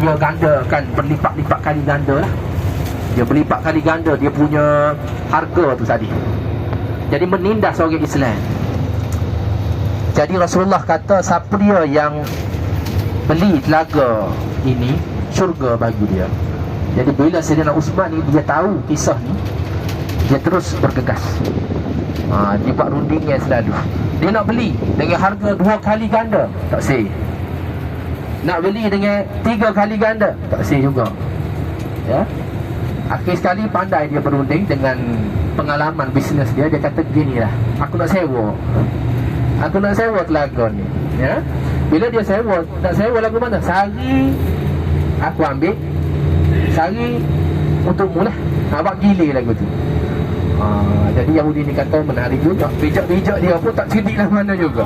dia gandakan berlipat-lipat kali ganda lah. Dia berlipat kali ganda dia punya harga tu tadi. Jadi menindas orang Islam. Jadi Rasulullah kata siapa dia yang beli telaga ini, syurga bagi dia. Jadi bila Sayyidina Uthman ni dia tahu kisah ni, dia terus bergegas. Dia buat rundingnya selalu. Dia nak beli dengan harga 2 kali ganda, tak sah. Nak beli dengan 3 kali ganda, tak sah juga. Ya. Akhir sekali pandai dia berunding dengan pengalaman bisnes dia. Dia kata gini lah, aku nak sewa telaga ni, ya. Bila dia sewa, nak sewa lagu mana? Sehari aku ambil, sehari untukmu lah. Abang gila lagu tu. Jadi Yahudi ni kata menarik juga. Bijak-bijak dia pun tak cerdik lah mana juga.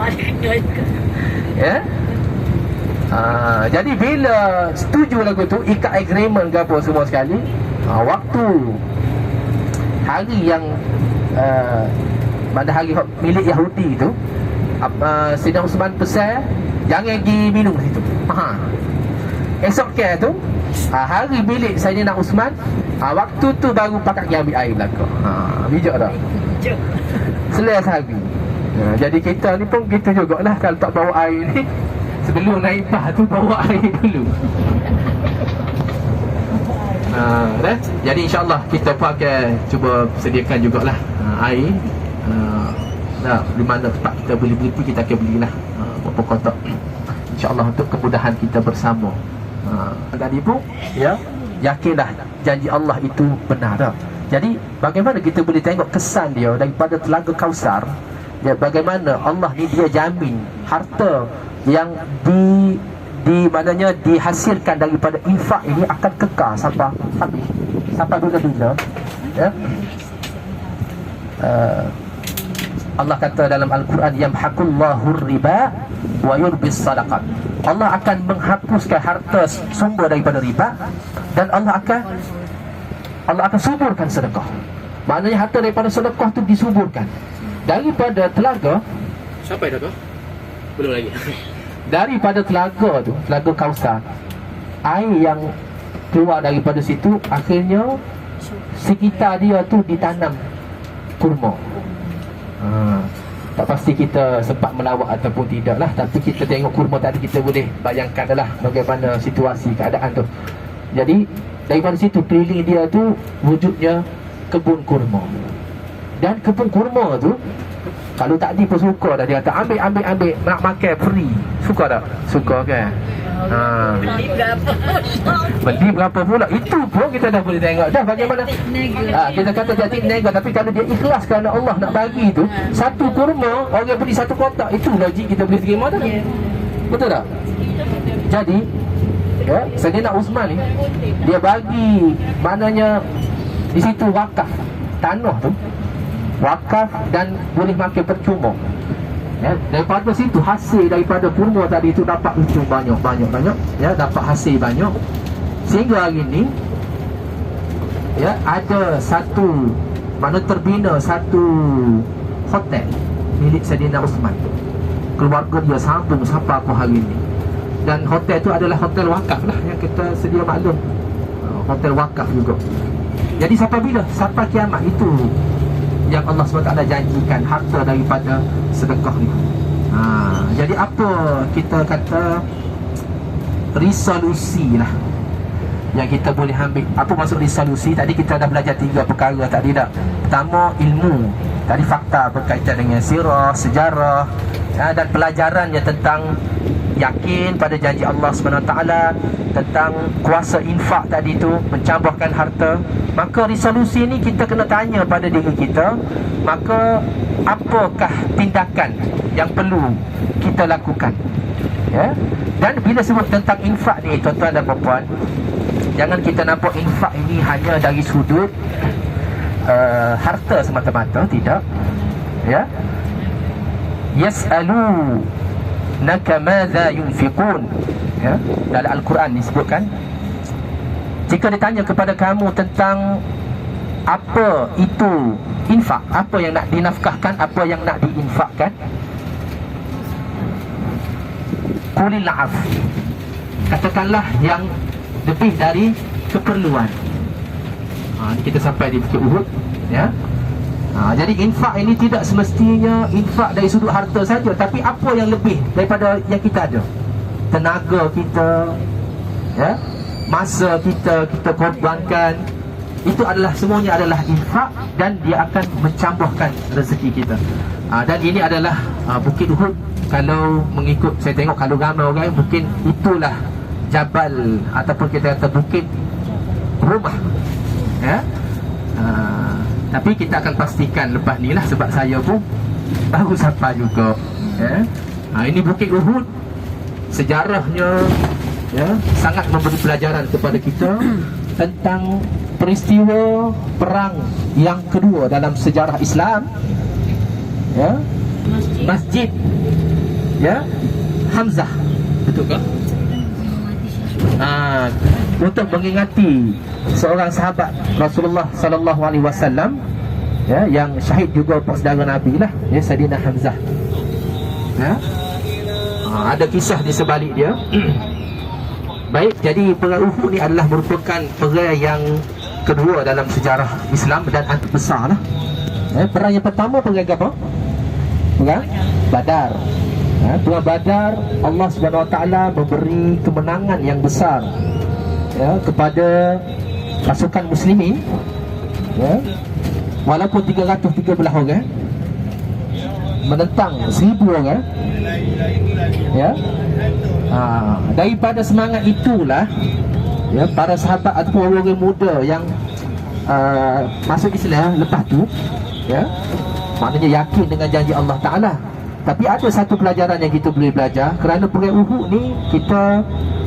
Ya. Jadi bila setuju lagu tu, ikat agreement ke apa semua sekali, waktu hari yang pada hari milik Yahudi tu, Sayyidina Uthman pesan jangan pergi minum situ. Esok ke tu, hari milik Sayyidina Uthman, waktu tu baru pakat pergi ambil air belakang. Bijak dah. Selesai hari. Jadi kita ni pun kita jugalah, kalau tak bawa air ni, sebelum naik bas tu bawa air dulu. Jadi insyaAllah kita pun akan cuba sediakan jugalah air. Di mana tempat kita boleh beli pun kita akan belilah berapa kotak, InsyaAllah untuk kemudahan kita bersama. Tadi pun ya, yakinlah janji Allah itu benar dah. Jadi bagaimana kita boleh tengok kesan dia daripada telaga Kausar, ya, bagaimana Allah ni dia jamin harta yang maknanya dihasilkan daripada infak ini akan kekal sampai bila-bila, ya. Allah kata dalam Al-Quran, yamhaqullahu riba wa yurbis sadaqat. Allah akan menghapuskan harta sumber daripada riba, dan Allah akan suburkan sedekah. Maknanya harta daripada sedekah tu disuburkan. Daripada telaga, sampai dah tu? Belum lagi. Daripada telaga tu, telaga Kausar, air yang keluar daripada situ, akhirnya sekitar dia tu ditanam kurma. Tak pasti kita sempat melawat ataupun tidak lah, tapi kita tengok kurma tadi, kita boleh bayangkan lah bagaimana situasi keadaan tu. Jadi daripada situ keliling dia tu wujudnya kebun kurma. Dan kebun kurma tu, kalau tak pun suka dah, dia kata ambil, nak makan free. Suka tak? Suka kan? Beli berapa pula? Itu pun kita dah boleh tengok dah bagaimana. Kita kata jadi nega, tapi kalau dia ikhlas kerana Allah nak bagi tu, satu kurma orang beli satu kotak, itu logik kita boleh terima tak? Betul tak? Jadi ya, Sayyidina Uthman ni dia bagi, maknanya di situ wakaf tanah tu, wakaf dan boleh makan percuma. Ya, daripada situ hasil daripada kurma tadi tu dapat itu banyak, ya, dapat hasil banyak. Sehingga hari ni ya, ada satu, mana terbina satu hotel milik Sayyidina Uthman. Keluarga dia sambung sampai apa hari ni. Dan hotel tu adalah hotel wakaf lah, yang kita sedia maklum, hotel wakaf juga. Jadi sampai bila? Sampai kiamat. Itu yang Allah SWT janjikan, harta daripada sedekah ni. Jadi apa kita kata resolusi lah yang kita boleh ambil. Apa maksud resolusi? Tadi kita dah belajar 3 perkara tadi dah. Pertama, ilmu. Tadi fakta berkaitan dengan sirah, sejarah, dan pelajarannya tentang yakin pada janji Allah SWT, tentang kuasa infak tadi tu, mencampurkan harta. Maka resolusi ni kita kena tanya pada diri kita, maka apakah tindakan yang perlu kita lakukan, ya? Dan bila sebut tentang infak ni, tuan-tuan dan puan-puan, jangan kita nampak infak ini hanya dari sudut harta semata-mata, tidak, ya. Yas'alu naka madza yunfiqun, ya, dalam Al-Quran disebutkan, jika ditanya kepada kamu tentang apa itu infak, apa yang nak dinafkahkan, apa yang nak diinfakkan, qulil af, katakanlah yang lebih dari keperluan. Ini kita sampai di Bukit Uhud, ya. Jadi infak ini tidak semestinya infak dari sudut harta saja, tapi apa yang lebih daripada yang kita ada. Tenaga kita, ya, masa kita korbankan, itu adalah semuanya adalah infak, dan dia akan mencampurkan rezeki kita. Dan ini adalah Bukit Uhud. Kalau mengikut, saya tengok kalau ramai orang, mungkin itulah jabal ataupun kita kata bukit rumah, ya. Tapi kita akan pastikan lepas ni lah, sebab saya pun baru sampai juga, ya. Ini Bukit Uhud. Sejarahnya, ya, sangat memberi pelajaran kepada kita tentang peristiwa perang yang kedua dalam sejarah Islam, ya. Masjid, ya, Hamzah, betul ke? Untuk mengingati seorang sahabat Rasulullah sallallahu alaihi wasallam, ya, yang syahid juga saudara Nabi lah, ya, Sayyidina Hamzah, ya. Ada kisah di sebalik dia. Baik, jadi perang Uhud ni adalah merupakan perang yang kedua dalam sejarah Islam dan antar besar lah. Perang yang pertama perang apa? Perang Badar. Perang Badar, Allah Subhanahu Wa Taala memberi kemenangan yang besar, ya, kepada pasukan muslimin, ya, walaupun 313 orang menentang 1000 orang, ya. Daripada semangat itulah, ya, para sahabat ataupun orang muda yang masuk Islam lepas tu, ya, maknanya yakin dengan janji Allah Ta'ala. Tapi ada satu pelajaran yang kita boleh belajar, kerana perang Uhud ni kita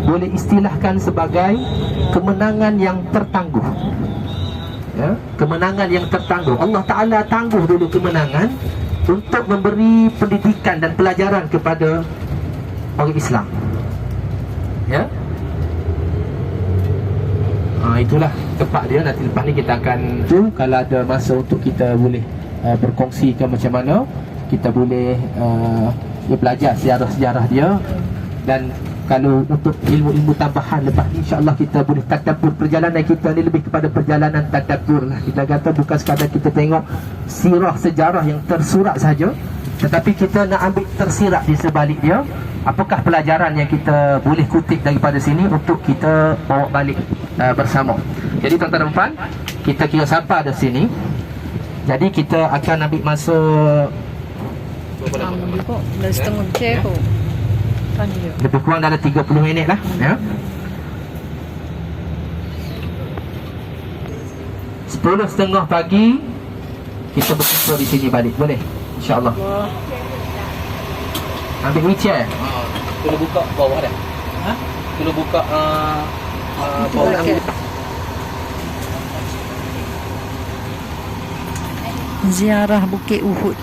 boleh istilahkan sebagai kemenangan yang tertangguh, ya, kemenangan yang tertangguh. Allah Ta'ala tangguh dulu kemenangan untuk memberi pendidikan dan pelajaran kepada orang Islam, ya. Itulah tempat dia. Nanti lepas ni kita akan tu, kalau ada masa untuk kita boleh berkongsikan macam mana kita boleh belajar sejarah-sejarah dia. Dan kalau untuk ilmu-ilmu tambahan lepas ni, insya-Allah kita boleh tadabbur. Perjalanan kita ni lebih kepada perjalanan tadabbur lah. Kita kata bukan sekadar kita tengok sirah sejarah yang tersurat saja, tetapi kita nak ambil tersirat di sebalik dia. Apakah pelajaran yang kita boleh kutip daripada sini untuk kita bawa balik bersama. Jadi tuan-tuan dan puan, kita kira sampai di sini. Jadi kita akan ambil masa lebih kurang dalam 30 minit lah, ya. 10:30 pagi kita berkumpul di sini balik. Boleh? InsyaAllah. Ambil wheelchair. Kena buka bawah dah. Kena buka bawah. Ziarah Bukit Uhud.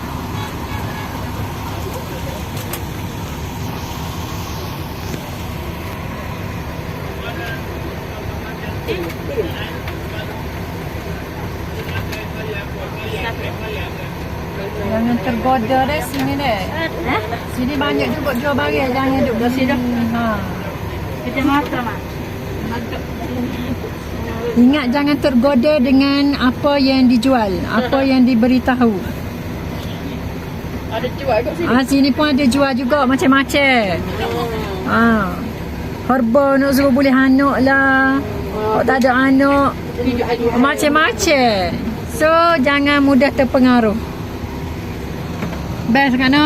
Jangan tergoda deh sini deh. Sini banyak juga jual barang, jangan duduk di sini. Kita makan mah. Ingat jangan tergoda dengan apa yang dijual, apa yang diberitahu. Ada jual kat sini. Sini pun ada jual juga macam-macam. Herba nak suruh boleh anak lah. Kalau tak ada anak, macam-macam. So jangan mudah terpengaruh. Best kan?